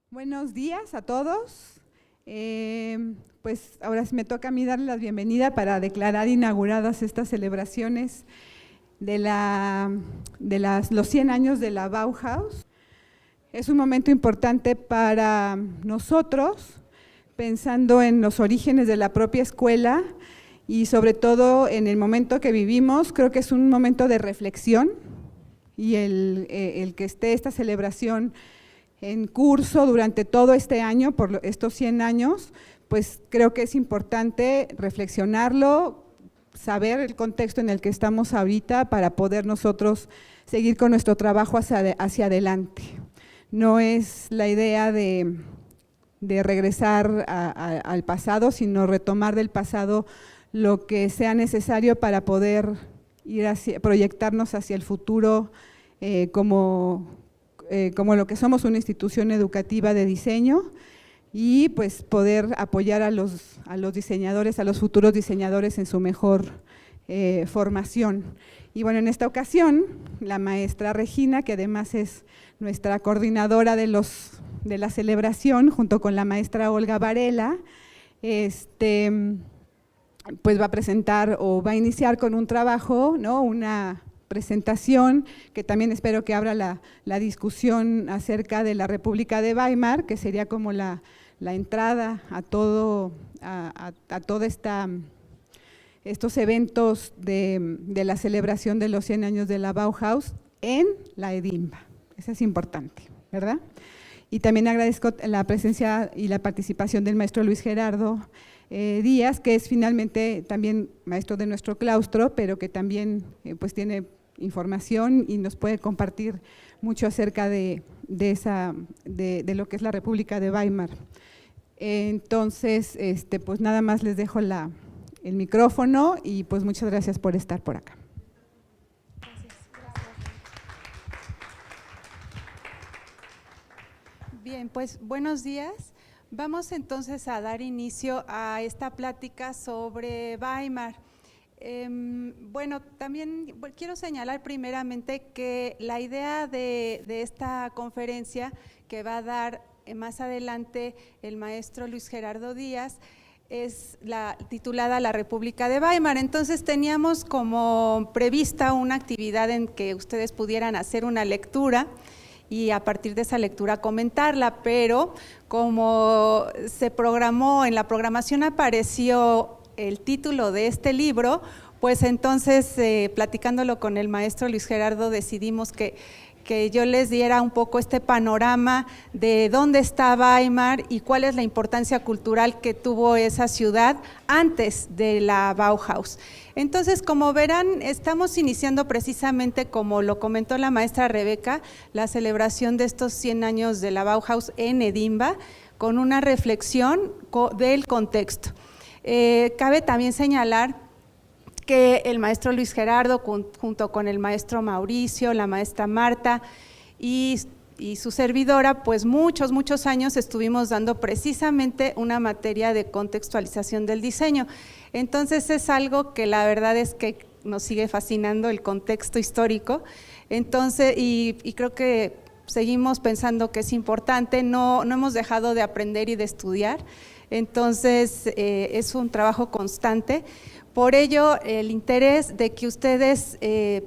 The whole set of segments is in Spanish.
Buenos días a todos. Pues ahora me toca a mí darles la bienvenida para declarar inauguradas estas celebraciones de los 100 años de la Bauhaus. Es un momento importante para nosotros, pensando en los orígenes de la propia escuela y sobre todo en el momento que vivimos. Creo que es un momento de reflexión y el que esté esta celebración en curso durante todo este año, por estos 100 años, pues creo que es importante reflexionarlo, saber el contexto en el que estamos ahorita para poder nosotros seguir con nuestro trabajo hacia adelante. No es la idea de regresar al pasado, sino retomar del pasado lo que sea necesario para poder proyectarnos hacia el futuro como lo que somos, una institución educativa de diseño, y pues poder apoyar a los diseñadores, a los futuros diseñadores en su mejor formación. Y bueno, en esta ocasión, la maestra Regina, que además es nuestra coordinadora de la celebración, junto con la maestra Olga Varela, pues va a presentar o va a iniciar con un trabajo, ¿no? Una presentación que también espero que abra la discusión acerca de la República de Weimar, que sería como la entrada a todo estos eventos de la celebración de los 100 años de la Bauhaus en la EDIMBA. Eso es importante, ¿verdad? Y también agradezco la presencia y la participación del maestro Luis Gerardo Díaz, que es finalmente también maestro de nuestro claustro, pero que también pues tiene información y nos puede compartir mucho acerca de lo que es la República de Weimar. Entonces, pues nada más les dejo el micrófono y pues muchas gracias por estar por acá. Bien, pues buenos días. Vamos entonces a dar inicio a esta plática sobre Weimar. Bueno, también quiero señalar primeramente que la idea de esta conferencia que va a dar más adelante el maestro Luis Gerardo Díaz es titulada La República de Weimar. Entonces teníamos como prevista una actividad en que ustedes pudieran hacer una lectura y a partir de esa lectura comentarla, pero como se programó, en la programación apareció el título de este libro, pues entonces platicándolo con el maestro Luis Gerardo decidimos que yo les diera un poco este panorama de dónde está Weimar y cuál es la importancia cultural que tuvo esa ciudad antes de la Bauhaus. Entonces, como verán, estamos iniciando precisamente, como lo comentó la maestra Rebeca, la celebración de estos 100 años de la Bauhaus en EDIMBA, con una reflexión del contexto. Cabe también señalar que el maestro Luis Gerardo, junto con el maestro Mauricio, la maestra Marta y su servidora, pues muchos años estuvimos dando precisamente una materia de contextualización del diseño. Entonces es algo que la verdad es que nos sigue fascinando, el contexto histórico. Entonces, y creo que seguimos pensando que es importante, no hemos dejado de aprender y de estudiar. Entonces es un trabajo constante. Por ello, el interés de que ustedes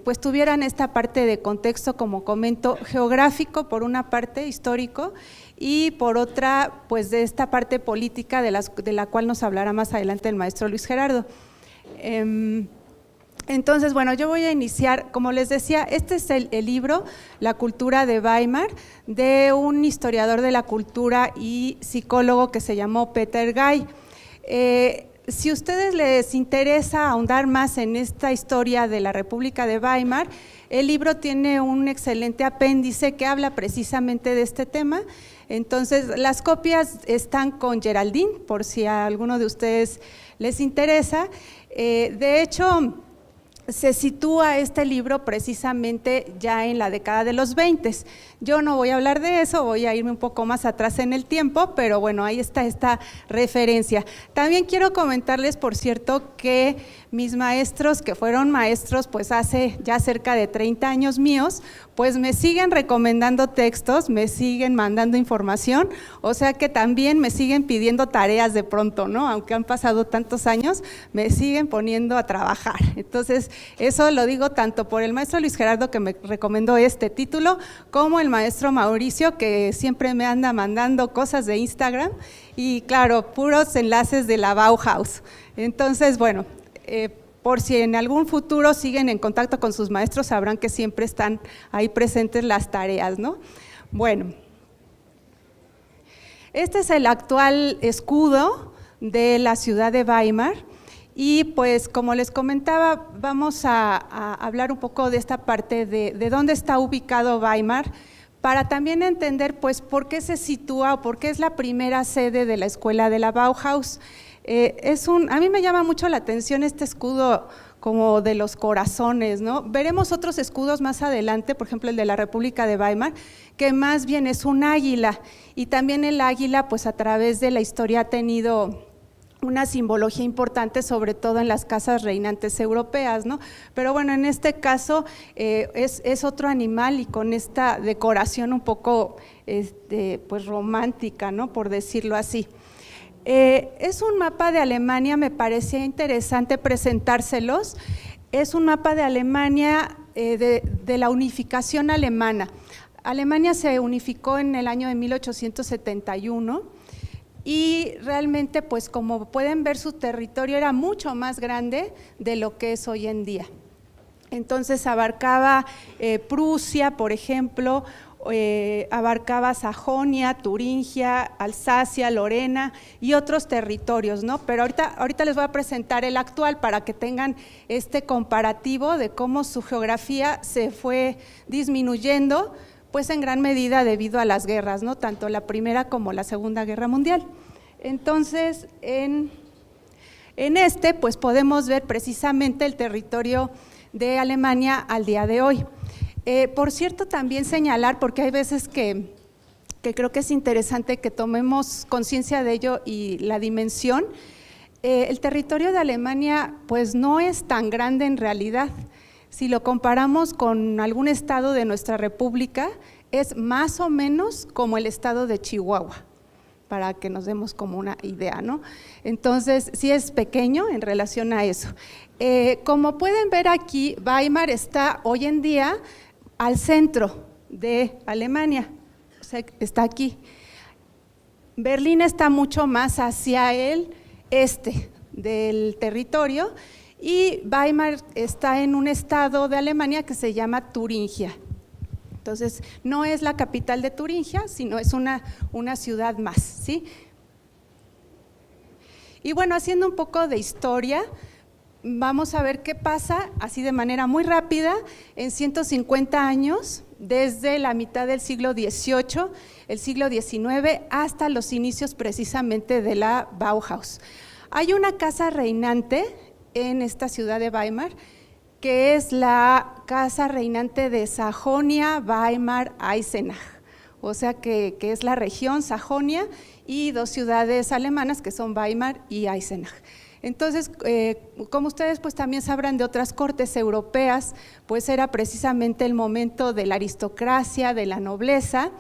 pues tuvieran esta parte de contexto, como comento, geográfico por una parte, histórico, y por otra, pues de esta parte política de la cual nos hablará más adelante el maestro Luis Gerardo. Entonces, bueno, yo voy a iniciar, como les decía, este es el libro, La cultura de Weimar, de un historiador de la cultura y psicólogo que se llamó Peter Gay. Si a ustedes les interesa ahondar más en esta historia de la República de Weimar, el libro tiene un excelente apéndice que habla precisamente de este tema. Entonces, las copias están con Geraldine, por si a alguno de ustedes les interesa. De hecho, se sitúa este libro precisamente ya en la década de los 20. Yo no voy a hablar de eso, voy a irme un poco más atrás en el tiempo, pero bueno, ahí está esta referencia. También quiero comentarles, por cierto, que mis maestros, que fueron maestros pues hace ya cerca de 30 años míos, pues me siguen recomendando textos, me siguen mandando información, o sea que también me siguen pidiendo tareas de pronto, ¿no? Aunque han pasado tantos años, me siguen poniendo a trabajar. Entonces, eso lo digo tanto por el maestro Luis Gerardo, que me recomendó este título, como el maestro Mauricio, que siempre me anda mandando cosas de Instagram, y claro, puros enlaces de la Bauhaus. Entonces, bueno, por si en algún futuro siguen en contacto con sus maestros, sabrán que siempre están ahí presentes las tareas, ¿no? Bueno, este es el actual escudo de la ciudad de Weimar, y pues como les comentaba, vamos a hablar un poco de esta parte de dónde está ubicado Weimar, para también entender pues por qué se sitúa o por qué es la primera sede de la escuela de la Bauhaus. A mí me llama mucho la atención este escudo como de los corazones, ¿no? Veremos otros escudos más adelante, por ejemplo el de la República de Weimar, que más bien es un águila, y también el águila pues a través de la historia ha tenido una simbología importante, sobre todo en las casas reinantes europeas, ¿no? Pero bueno, en este caso es otro animal y con esta decoración un poco pues romántica, ¿no? Por decirlo así. Es un mapa de Alemania, me parecía interesante presentárselos. Es un mapa de Alemania de la unificación alemana. Alemania se unificó en el año de 1871. Y realmente, pues como pueden ver, su territorio era mucho más grande de lo que es hoy en día. Entonces abarcaba Prusia, por ejemplo, abarcaba Sajonia, Turingia, Alsacia, Lorena y otros territorios, ¿no? Pero ahorita les voy a presentar el actual para que tengan este comparativo de cómo su geografía se fue disminuyendo, pues en gran medida debido a las guerras, ¿no? Tanto la Primera como la Segunda Guerra Mundial. Entonces, en pues podemos ver precisamente el territorio de Alemania al día de hoy. Por cierto, también señalar, porque hay veces que creo que es interesante que tomemos conciencia de ello y la dimensión, el territorio de Alemania pues no es tan grande en realidad. Si lo comparamos con algún estado de nuestra república, es más o menos como el estado de Chihuahua, para que nos demos como una idea, ¿no? Entonces, sí es pequeño en relación a eso. Como pueden ver aquí, Weimar está hoy en día al centro de Alemania, o sea, está aquí. Berlín está mucho más hacia el este del territorio, y Weimar está en un estado de Alemania que se llama Turingia. Entonces, no es la capital de Turingia, sino es una ciudad más, ¿sí? Y bueno, haciendo un poco de historia, vamos a ver qué pasa, así de manera muy rápida, en 150 años, desde la mitad del siglo XVIII, el siglo XIX, hasta los inicios precisamente de la Bauhaus. Hay una casa reinante en esta ciudad de Weimar, que es la casa reinante de Sajonia, Weimar, Eisenach, o sea que es la región Sajonia y dos ciudades alemanas que son Weimar y Eisenach. Entonces, como ustedes pues también sabrán de otras cortes europeas, pues era precisamente el momento de la aristocracia, de la nobleza.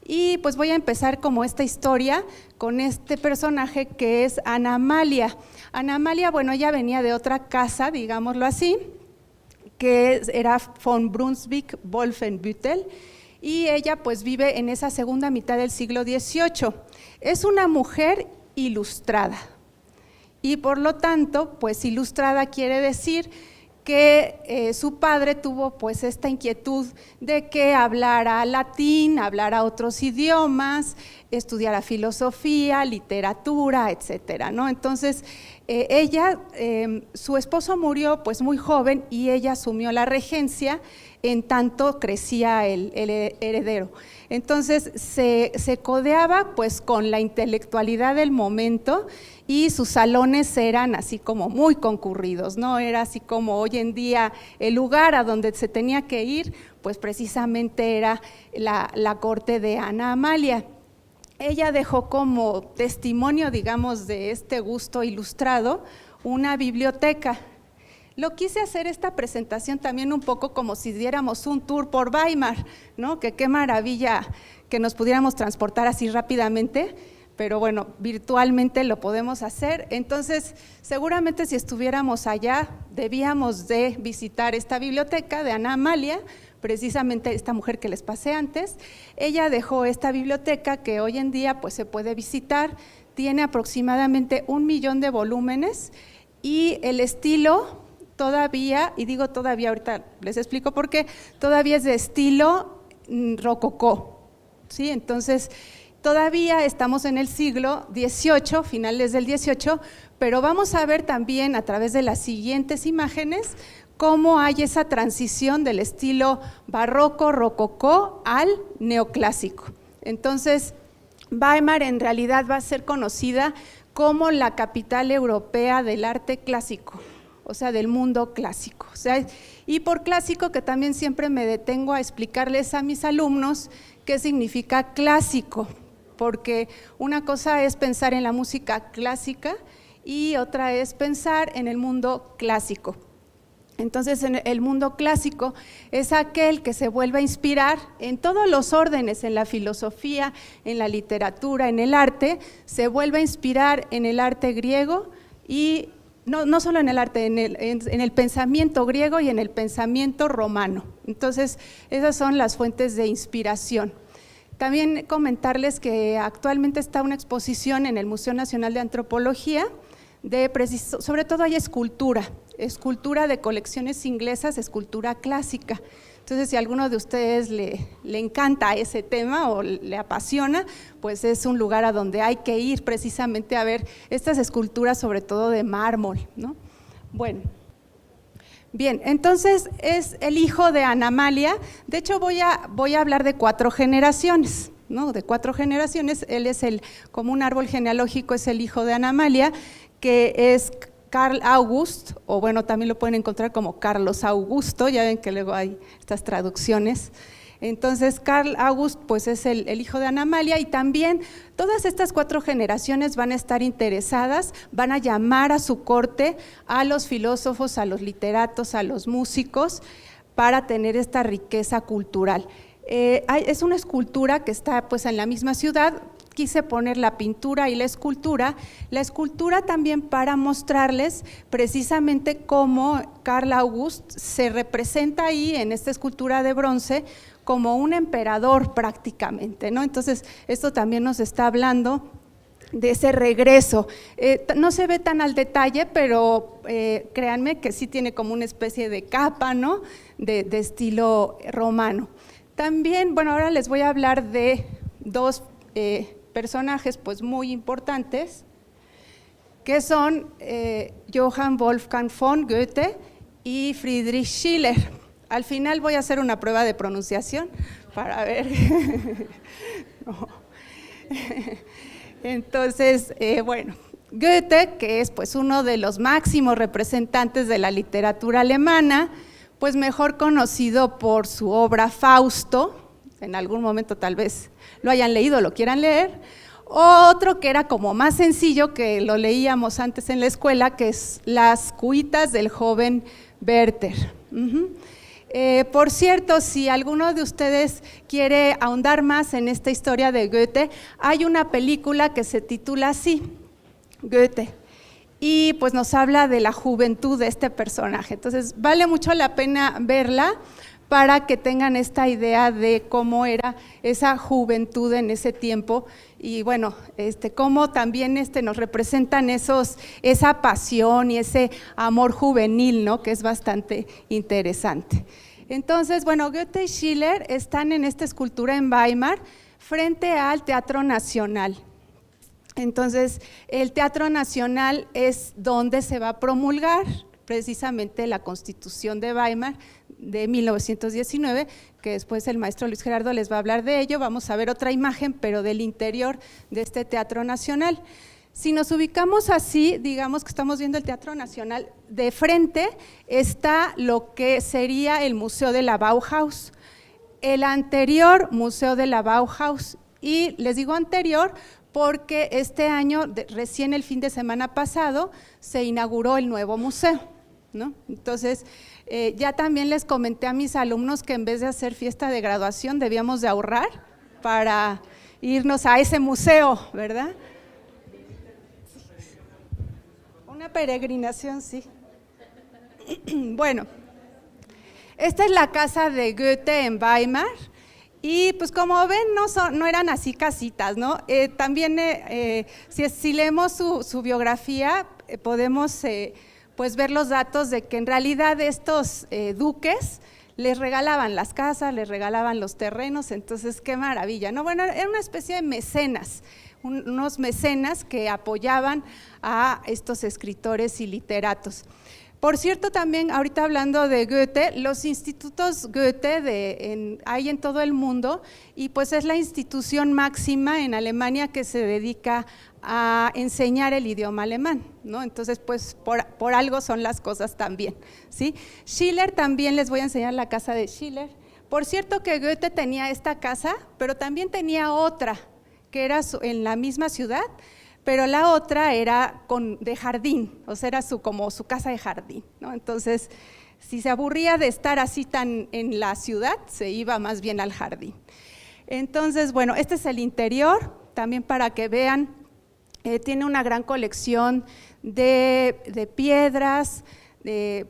Y pues voy a empezar como esta historia con este personaje que es Ana Amalia. Ana Amalia, bueno, ella venía de otra casa, digámoslo así, que era von Brunswick-Wolfenbüttel, y ella pues vive en esa segunda mitad del siglo XVIII. Es una mujer ilustrada, y por lo tanto, pues ilustrada quiere decir que su padre tuvo pues esta inquietud de que hablara latín, hablara otros idiomas, estudiara filosofía, literatura, etcétera, ¿no? Entonces, su esposo murió pues muy joven y ella asumió la regencia en tanto crecía el heredero. Entonces, se codeaba pues con la intelectualidad del momento, y sus salones eran así como muy concurridos, ¿no? Era así como hoy en día el lugar a donde se tenía que ir, pues precisamente era la corte de Ana Amalia. Ella dejó como testimonio, digamos, de este gusto ilustrado, una biblioteca. lo quise hacer esta presentación también un poco como si diéramos un tour por Weimar, ¿no? Que qué maravilla que nos pudiéramos transportar así rápidamente, pero bueno, virtualmente lo podemos hacer. Entonces, seguramente si estuviéramos allá, debíamos de visitar esta biblioteca de Ana Amalia, precisamente esta mujer que les pasé antes. Ella dejó esta biblioteca que hoy en día pues se puede visitar, tiene aproximadamente 1 millón de volúmenes y el estilo todavía, y digo todavía, ahorita les explico por qué, todavía es de estilo rococó, ¿sí? Entonces, todavía estamos en el siglo XVIII, finales del XVIII, pero vamos a ver también a través de las siguientes imágenes cómo hay esa transición del estilo barroco, rococó al neoclásico. Entonces, Weimar en realidad va a ser conocida como la capital europea del arte clásico, o sea, del mundo clásico. O sea, y por clásico, que también siempre me detengo a explicarles a mis alumnos qué significa clásico, porque una cosa es pensar en la música clásica y otra es pensar en el mundo clásico. Entonces, en el mundo clásico es aquel que se vuelve a inspirar en todos los órdenes, en la filosofía, en la literatura, en el arte, se vuelve a inspirar en el arte griego y no solo en el arte, en el pensamiento griego y en el pensamiento romano. Entonces, esas son las fuentes de inspiración. También comentarles que actualmente está una exposición en el Museo Nacional de Antropología, sobre todo hay escultura de colecciones inglesas, escultura clásica. Entonces, si a alguno de ustedes le encanta ese tema o le apasiona, pues es un lugar a donde hay que ir precisamente a ver estas esculturas, sobre todo de mármol, ¿no? Bueno, bien, entonces es el hijo de Ana Amalia. De hecho, voy a hablar de 4 generaciones, ¿no? De 4 generaciones. Él es como un árbol genealógico, es el hijo de Ana Amalia, que es Carl August, o bueno, también lo pueden encontrar como Carlos Augusto, ya ven que luego hay estas traducciones. Entonces, Carl August pues es el hijo de Ana Amalia, y también todas estas 4 generaciones van a estar interesadas, van a llamar a su corte a los filósofos, a los literatos, a los músicos, para tener esta riqueza cultural. Es una escultura que está pues en la misma ciudad. Quise poner la pintura y la escultura también para mostrarles precisamente cómo Carl August se representa ahí en esta escultura de bronce como un emperador prácticamente, ¿no? Entonces, esto también nos está hablando de ese regreso. No se ve tan al detalle, pero créanme que sí tiene como una especie de capa, ¿no? De estilo romano. También, bueno, ahora les voy a hablar de 2 personajes pues muy importantes, que son Johann Wolfgang von Goethe y Friedrich Schiller. Al final voy a hacer una prueba de pronunciación para ver. No. Entonces, bueno, Goethe, que es pues uno de los máximos representantes de la literatura alemana, pues mejor conocido por su obra Fausto. En algún momento tal vez lo hayan leído, lo quieran leer. Otro que era como más sencillo, que lo leíamos antes en la escuela, que es Las cuitas del joven Werther. Por cierto, si alguno de ustedes quiere ahondar más en esta historia de Goethe, hay una película que se titula así, Goethe, y pues nos habla de la juventud de este personaje. Entonces vale mucho la pena verla, para que tengan esta idea de cómo era esa juventud en ese tiempo, y bueno, cómo también nos representan esa pasión y ese amor juvenil, ¿no? Que es bastante interesante. Entonces, bueno, Goethe y Schiller están en esta escultura en Weimar frente al Teatro Nacional. Entonces, el Teatro Nacional es donde se va a promulgar precisamente la Constitución de Weimar de 1919, que después el maestro Luis Gerardo les va a hablar de ello. Vamos a ver otra imagen, pero del interior de este Teatro Nacional. Si nos ubicamos así, digamos que estamos viendo el Teatro Nacional, de frente está lo que sería el Museo de la Bauhaus, el anterior Museo de la Bauhaus, y les digo anterior porque este año, recién el fin de semana pasado, se inauguró el nuevo museo. ¿no? Entonces, ya también les comenté a mis alumnos que en vez de hacer fiesta de graduación debíamos de ahorrar para irnos a ese museo, ¿verdad? Una peregrinación, sí. Bueno, esta es la casa de Goethe en Weimar y pues como ven no eran así casitas, ¿no? También si leemos su biografía podemos pues ver los datos de que en realidad estos duques les regalaban las casas, les regalaban los terrenos, entonces qué maravilla, ¿no? Bueno, era una especie de mecenas, unos mecenas que apoyaban a estos escritores y literatos. Por cierto, también ahorita hablando de Goethe, los institutos Goethe hay en todo el mundo y pues es la institución máxima en Alemania que se dedica a enseñar el idioma alemán, ¿no? Entonces, pues por algo son las cosas también, ¿sí? Schiller también, les voy a enseñar la casa de Schiller. Por cierto que Goethe tenía esta casa, pero también tenía otra, que era en la misma ciudad, pero la otra era de jardín, o sea, era como su casa de jardín, ¿no? Entonces, si se aburría de estar así tan en la ciudad, se iba más bien al jardín. Entonces, bueno, este es el interior, también para que vean, tiene una gran colección de piedras,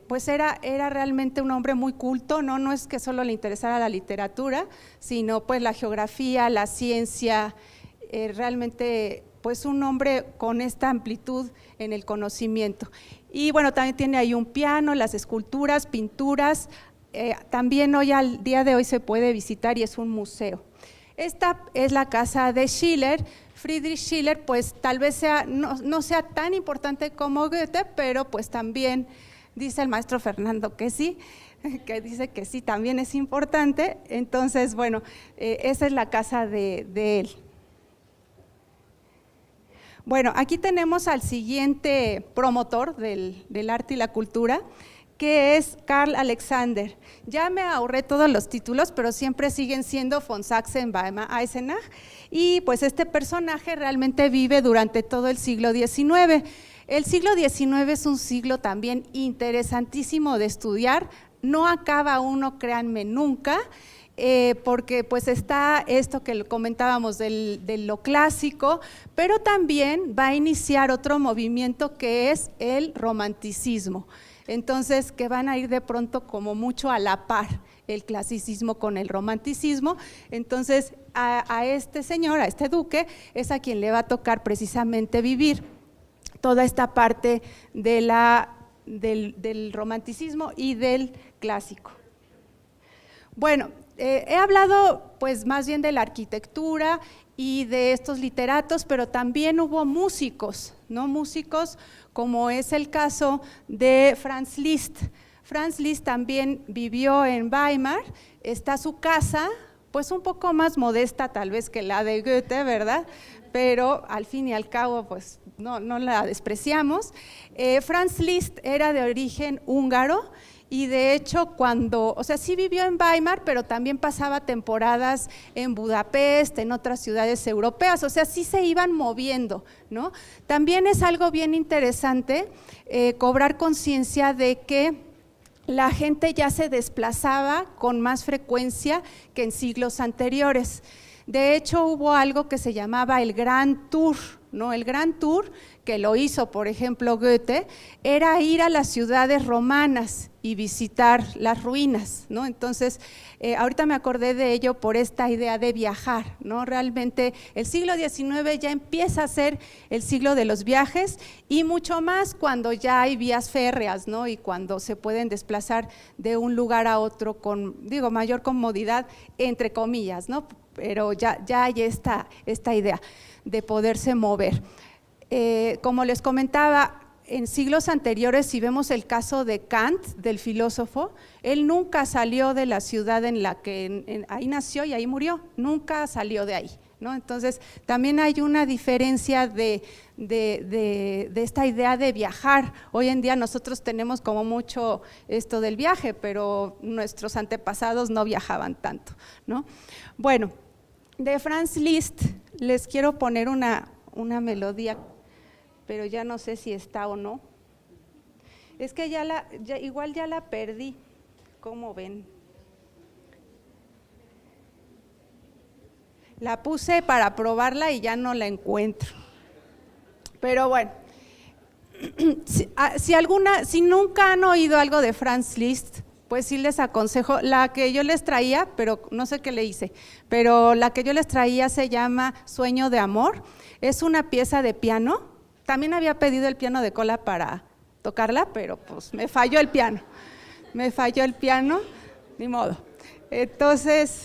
pues era realmente un hombre muy culto, ¿no? No es que solo le interesara la literatura, sino pues la geografía, la ciencia, realmente pues un hombre con esta amplitud en el conocimiento. Y bueno, también tiene ahí un piano, las esculturas, pinturas, también hoy al día de hoy se puede visitar y es un museo. Esta es la casa de Schiller. Friedrich Schiller pues tal vez no sea tan importante como Goethe, pero pues también dice el maestro Fernando que sí, que dice que sí, también es importante. Entonces, bueno, esa es la casa de él. Bueno, aquí tenemos al siguiente promotor del arte y la cultura, que es Karl Alexander. Ya me ahorré todos los títulos, pero siempre siguen siendo von Sachsen-Weimar-Eisenach, y pues este personaje realmente vive durante todo el siglo XIX. El siglo XIX es un siglo también interesantísimo de estudiar, no acaba uno, créanme, nunca, porque pues está esto que comentábamos de lo clásico, pero también va a iniciar otro movimiento que es el romanticismo. Entonces, que van a ir de pronto como mucho a la par el clasicismo con el romanticismo. Entonces, a este señor, a este duque, es a quien le va a tocar precisamente vivir toda esta parte del romanticismo y del clásico. Bueno, he hablado pues más bien de la arquitectura y de estos literatos, pero también hubo músicos, ¿no? Músicos como es el caso de Franz Liszt. Franz Liszt también vivió en Weimar, está su casa, pues un poco más modesta tal vez que la de Goethe, ¿verdad? Pero al fin y al cabo pues no la despreciamos. Franz Liszt era de origen húngaro, y de hecho sí vivió en Weimar, pero también pasaba temporadas en Budapest, en otras ciudades europeas, o sea, sí se iban moviendo, ¿no? También es algo bien interesante cobrar conciencia de que la gente ya se desplazaba con más frecuencia que en siglos anteriores. De hecho, hubo algo que se llamaba el Grand Tour, ¿no? El Grand Tour, que lo hizo, por ejemplo, Goethe, era ir a las ciudades romanas y visitar las ruinas, ¿no? Entonces, ahorita me acordé de ello por esta idea de viajar, ¿no? Realmente el siglo XIX ya empieza a ser el siglo de los viajes y mucho más cuando ya hay vías férreas, ¿no? Y cuando se pueden desplazar de un lugar a otro con, mayor comodidad, entre comillas, ¿no? Pero ya hay esta idea de poderse mover. Como les comentaba, en siglos anteriores, si vemos el caso de Kant, del filósofo, él nunca salió de la ciudad en la que ahí nació y ahí murió, nunca salió de ahí, ¿no? Entonces, también hay una diferencia de esta idea de viajar. Hoy en día nosotros tenemos como mucho esto del viaje, pero nuestros antepasados no viajaban tanto, ¿no? Bueno, de Franz Liszt les quiero poner una melodía, pero ya no sé si está o no. Es que igual ya la perdí, ¿cómo ven? La puse para probarla y ya no la encuentro. Pero bueno, si nunca han oído algo de Franz Liszt, pues sí les aconsejo, la que yo les traía, pero no sé qué le hice, pero la que yo les traía se llama Sueño de Amor, es una pieza de piano. También había pedido el piano de cola para tocarla, pero pues me falló el piano, ni modo. Entonces,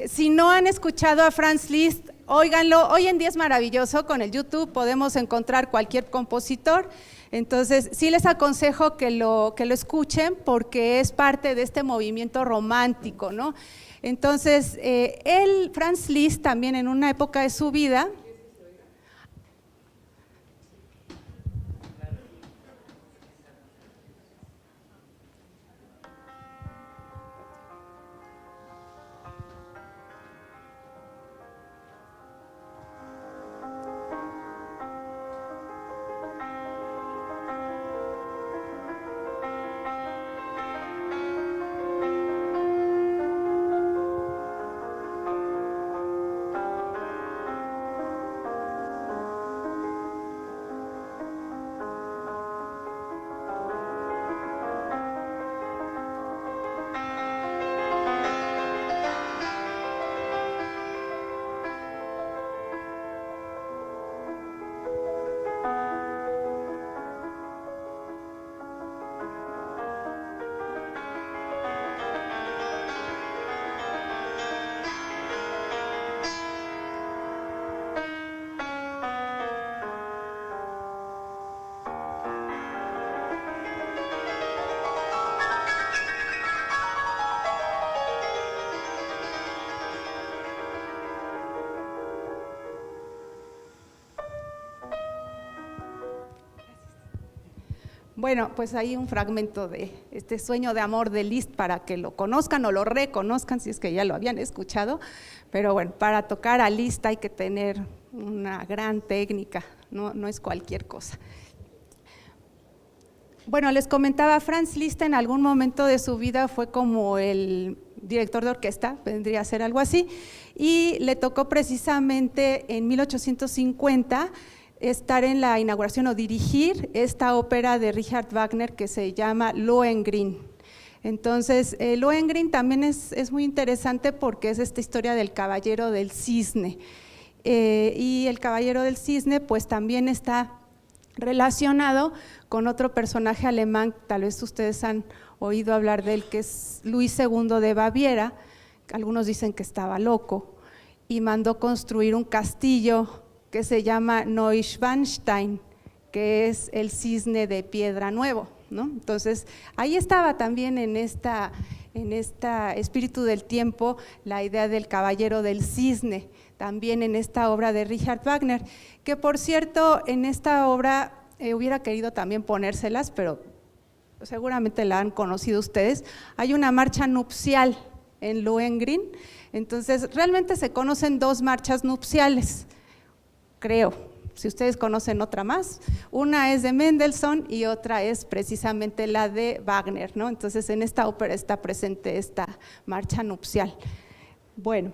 si no han escuchado a Franz Liszt, óiganlo, hoy en día es maravilloso, con el YouTube podemos encontrar cualquier compositor, entonces sí les aconsejo que lo escuchen porque es parte de este movimiento romántico, ¿no? Entonces, Franz Liszt también en una época de su vida, bueno, pues hay un fragmento de este Sueño de Amor de Liszt para que lo conozcan o lo reconozcan si es que ya lo habían escuchado, pero bueno, para tocar a Liszt hay que tener una gran técnica, no es cualquier cosa. Bueno, les comentaba, Franz Liszt en algún momento de su vida fue como el director de orquesta, vendría a ser algo así, y le tocó precisamente en 1850 estar en la inauguración o dirigir esta ópera de Richard Wagner que se llama Lohengrin. Entonces, Lohengrin también es muy interesante porque es esta historia del Caballero del Cisne, y el Caballero del Cisne pues también está relacionado con otro personaje alemán, tal vez ustedes han oído hablar de él, que es Luis II de Baviera. Algunos dicen que estaba loco y mandó construir un castillo que se llama Neuschwanstein, que es el cisne de piedra nuevo, ¿no? Entonces, ahí estaba también en esta espíritu del tiempo la idea del caballero del cisne, también en esta obra de Richard Wagner, que por cierto, en esta obra hubiera querido también ponérselas, pero seguramente la han conocido ustedes, hay una marcha nupcial en Lohengrin, entonces realmente se conocen dos marchas nupciales, creo, si ustedes conocen otra más, una es de Mendelssohn y otra es precisamente la de Wagner, ¿no? Entonces en esta ópera está presente esta marcha nupcial. Bueno,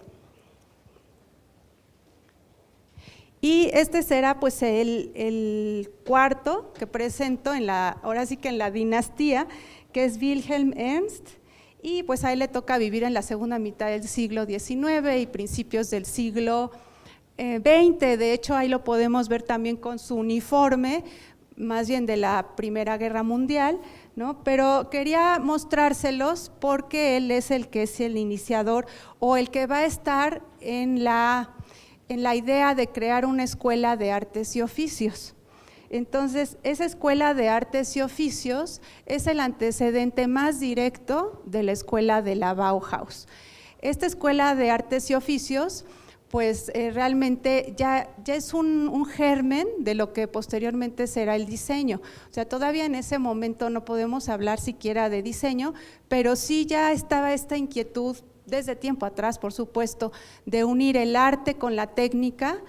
y este será pues el cuarto que presento ahora sí que en la dinastía, que es Wilhelm Ernst, y pues a él le toca vivir en la segunda mitad del siglo XIX y principios del siglo XX, de hecho ahí lo podemos ver también con su uniforme, más bien de la Primera Guerra Mundial, ¿no? Pero quería mostrárselos porque él es el que es el iniciador o el que va a estar en la idea de crear una escuela de artes y oficios. Entonces, esa escuela de artes y oficios es el antecedente más directo de la escuela de la Bauhaus. Esta escuela de artes y oficios pues realmente ya es un germen de lo que posteriormente será el diseño. O sea, todavía en ese momento no podemos hablar siquiera de diseño, pero sí ya estaba esta inquietud desde tiempo atrás, por supuesto, de unir el arte con la técnica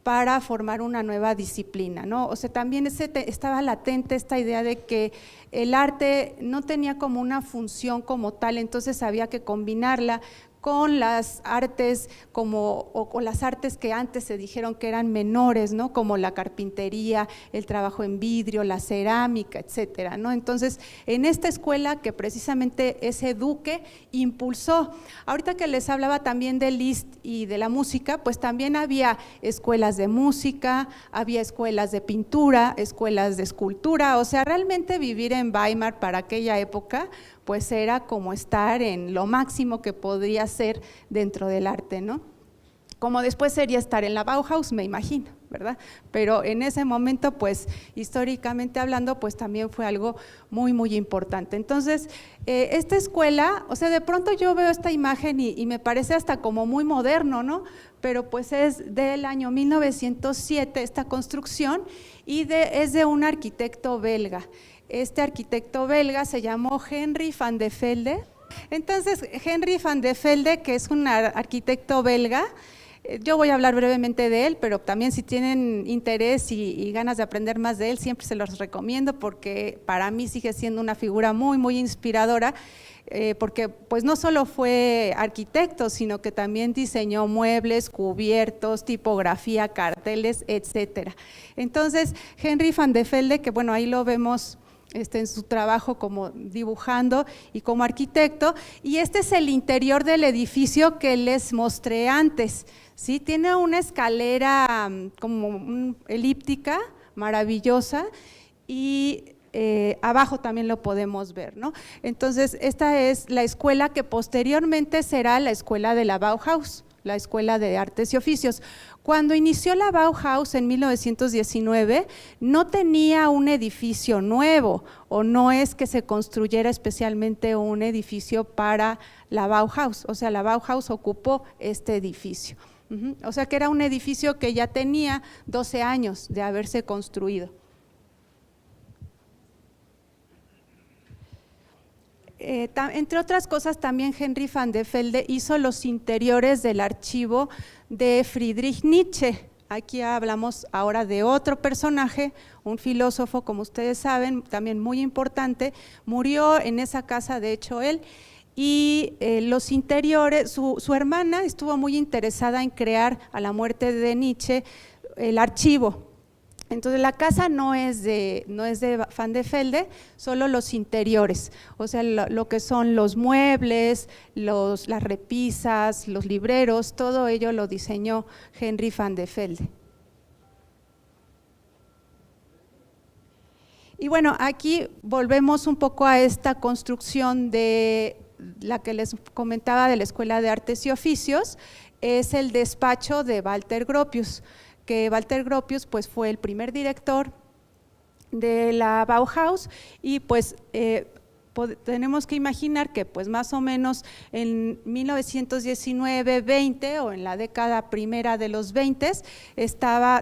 para formar una nueva disciplina, ¿no? O sea, también estaba latente esta idea de que el arte no tenía como una función como tal, entonces había que combinarla con las artes o las artes que antes se dijeron que eran menores, ¿no? Como la carpintería, el trabajo en vidrio, la cerámica, etcétera, ¿no? Entonces, en esta escuela que precisamente ese Duque impulsó, ahorita que les hablaba también del Liszt y de la música, pues también había escuelas de música, había escuelas de pintura, escuelas de escultura, o sea, realmente vivir en Weimar para aquella época pues era como estar en lo máximo que podría ser dentro del arte, ¿no? Como después sería estar en la Bauhaus, me imagino, ¿verdad? Pero en ese momento, pues históricamente hablando, pues también fue algo muy, muy importante. Entonces, esta escuela, o sea, de pronto yo veo esta imagen y me parece hasta como muy moderno, ¿no? Pero pues es del año 1907 esta construcción y es de un arquitecto belga. Este arquitecto belga se llamó Henry van de Velde. Entonces, Henry van de Velde, que es un arquitecto belga, yo voy a hablar brevemente de él, pero también si tienen interés y ganas de aprender más de él, siempre se los recomiendo porque para mí sigue siendo una figura muy, muy inspiradora, porque pues no solo fue arquitecto, sino que también diseñó muebles, cubiertos, tipografía, carteles, etcétera. Entonces, Henry van de Velde, que bueno, ahí lo vemos en su trabajo como dibujando y como arquitecto, y este es el interior del edificio que les mostré antes, ¿sí? Tiene una escalera como elíptica, maravillosa, y abajo también lo podemos ver, ¿no? Entonces, esta es la escuela que posteriormente será la escuela de la Bauhaus, la Escuela de Artes y Oficios. Cuando inició la Bauhaus en 1919, no tenía un edificio nuevo, o no es que se construyera especialmente un edificio para la Bauhaus, o sea, la Bauhaus ocupó este edificio. O sea que era un edificio que ya tenía 12 años de haberse construido. Entre otras cosas, también Henry van de Velde hizo los interiores del archivo de Friedrich Nietzsche. Aquí hablamos ahora de otro personaje, un filósofo, como ustedes saben, también muy importante, murió en esa casa, de hecho él, y los interiores, su hermana estuvo muy interesada en crear a la muerte de Nietzsche el archivo. Entonces la casa no es de Van de Velde, solo los interiores, o sea, lo que son los muebles, las repisas, los libreros, todo ello lo diseñó Henry van de Velde. Y bueno, aquí volvemos un poco a esta construcción de la que les comentaba de la Escuela de Artes y Oficios, es el despacho de Walter Gropius, que Walter Gropius pues fue el primer director de la Bauhaus y pues tenemos que imaginar que pues más o menos en 1919-20 o en la década primera de los 20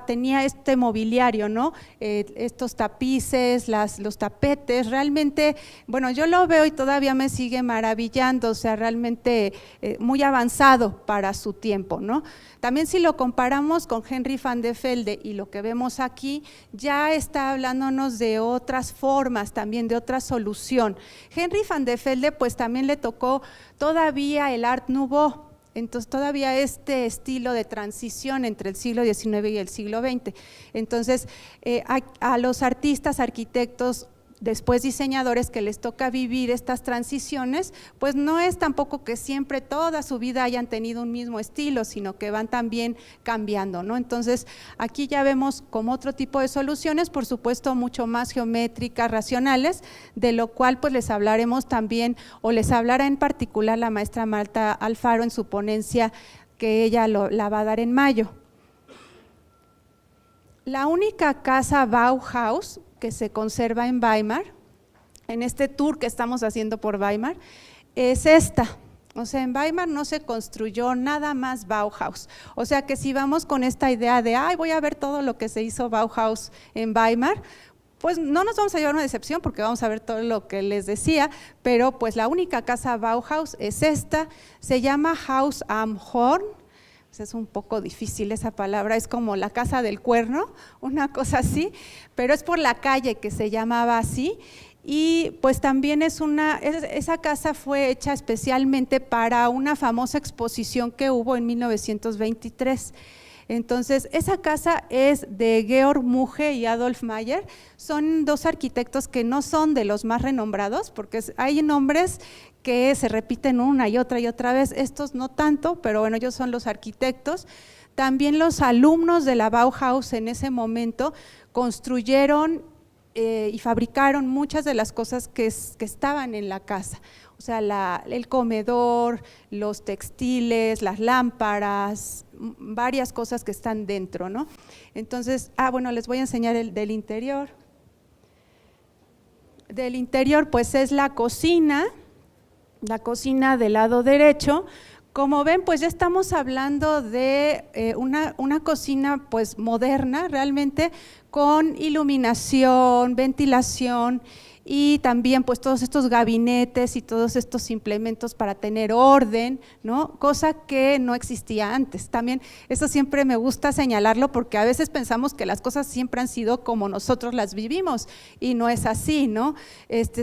tenía este mobiliario, ¿no? Estos tapices, los tapetes, realmente, bueno, yo lo veo y todavía me sigue maravillando, o sea, realmente muy avanzado para su tiempo, ¿no? También si lo comparamos con Henry van de Velde y lo que vemos aquí, ya está hablándonos de otras formas, también de otra solución. Henry van de Velde pues también le tocó todavía el Art Nouveau, entonces todavía este estilo de transición entre el siglo XIX y el siglo XX. Entonces a los artistas, arquitectos, después diseñadores que les toca vivir estas transiciones, pues no es tampoco que siempre toda su vida hayan tenido un mismo estilo, sino que van también cambiando, ¿no? Entonces aquí ya vemos como otro tipo de soluciones, por supuesto mucho más geométricas, racionales, de lo cual pues les hablaremos también, o les hablará en particular la maestra Marta Alfaro en su ponencia que ella la va a dar en mayo. La única casa Bauhaus que se conserva en Weimar, en este tour que estamos haciendo por Weimar, es esta. O sea, en Weimar no se construyó nada más Bauhaus. O sea que si vamos con esta idea de, ay, voy a ver todo lo que se hizo Bauhaus en Weimar, pues no nos vamos a llevar una decepción porque vamos a ver todo lo que les decía, pero pues la única casa Bauhaus es esta, se llama Haus am Horn, pues es un poco difícil esa palabra, es como la casa del cuerno, una cosa así, pero es por la calle que se llamaba así. Y pues también esa casa fue hecha especialmente para una famosa exposición que hubo en 1923. Entonces, esa casa es de Georg Muche y Adolf Mayer, son dos arquitectos que no son de los más renombrados, porque hay nombres que se repiten una y otra vez, estos no tanto, pero bueno, ellos son los arquitectos. También los alumnos de la Bauhaus en ese momento construyeron y fabricaron muchas de las cosas que estaban en la casa, o sea, el comedor, los textiles, las lámparas, varias cosas que están dentro, ¿no? Entonces, bueno, les voy a enseñar el del interior. Del interior, pues es la cocina del lado derecho. Como ven, pues ya estamos hablando de una cocina pues moderna, realmente con iluminación, ventilación y también pues todos estos gabinetes y todos estos implementos para tener orden, ¿no? Cosa que no existía antes. También eso siempre me gusta señalarlo porque a veces pensamos que las cosas siempre han sido como nosotros las vivimos y no es así, ¿no?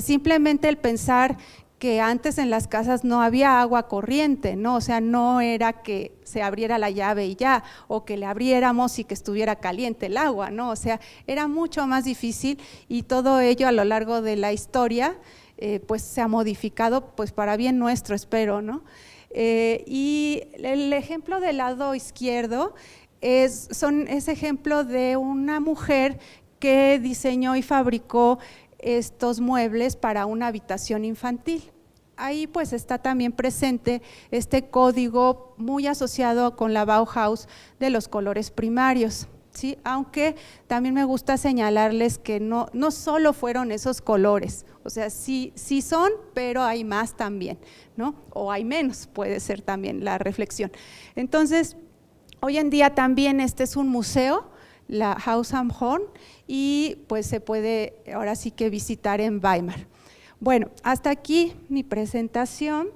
Simplemente el pensar que antes en las casas no había agua corriente, ¿no? O sea, no era que se abriera la llave y ya, o que le abriéramos y que estuviera caliente el agua, ¿no? O sea, era mucho más difícil y todo ello a lo largo de la historia pues se ha modificado pues para bien nuestro, espero, ¿no? Y el ejemplo del lado izquierdo es ejemplo de una mujer que diseñó y fabricó estos muebles para una habitación infantil. Ahí pues está también presente este código muy asociado con la Bauhaus de los colores primarios, ¿sí? Aunque también me gusta señalarles que no solo fueron esos colores, o sea, sí son, pero hay más también, ¿no? O hay menos, puede ser también la reflexión. Entonces, hoy en día también este es un museo, la Haus am Horn, y pues se puede ahora sí que visitar en Weimar. Bueno, hasta aquí mi presentación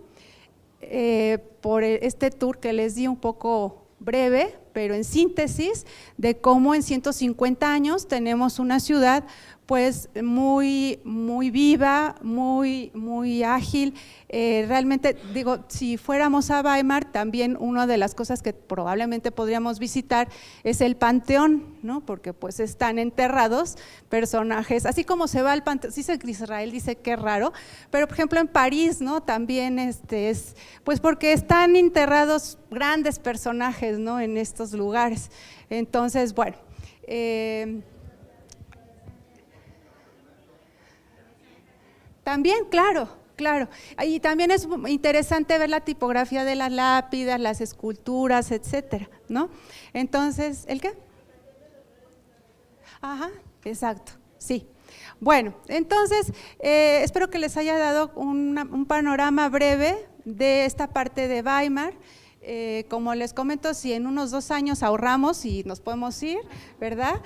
por este tour que les di un poco breve, pero en síntesis de cómo en 150 años tenemos una ciudad pues muy viva, muy ágil. Realmente digo, si fuéramos a Weimar, también una de las cosas que probablemente podríamos visitar es el Panteón, ¿no? Porque pues están enterrados personajes, así como se va al Panteón, sí sé que Israel dice que raro, pero por ejemplo en París, ¿no? También es pues porque están enterrados grandes personajes, ¿no? En estos lugares. Entonces, bueno, también, claro. Y también es interesante ver la tipografía de las lápidas, las esculturas, etcétera, ¿no? Entonces, ¿el qué? Ajá, exacto, sí. Bueno, entonces, espero que les haya dado un panorama breve de esta parte de Weimar. Como les comento, si en unos 2 años ahorramos y nos podemos ir, ¿verdad?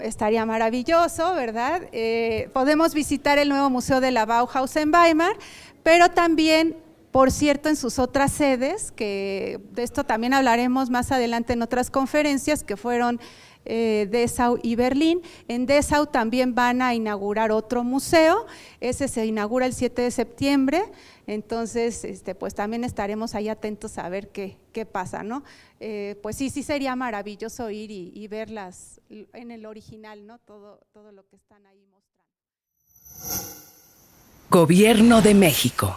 Estaría maravilloso, ¿verdad? Podemos visitar el nuevo Museo de la Bauhaus en Weimar, pero también, por cierto, en sus otras sedes, que de esto también hablaremos más adelante en otras conferencias, que fueron Dessau y Berlín. En Dessau también van a inaugurar otro museo, ese se inaugura el 7 de septiembre, entonces pues también estaremos ahí atentos a ver qué pasa, ¿no? Pues sí sería maravilloso ir y verlas en el original, ¿no? Todo lo que están ahí mostrando. Gobierno de México.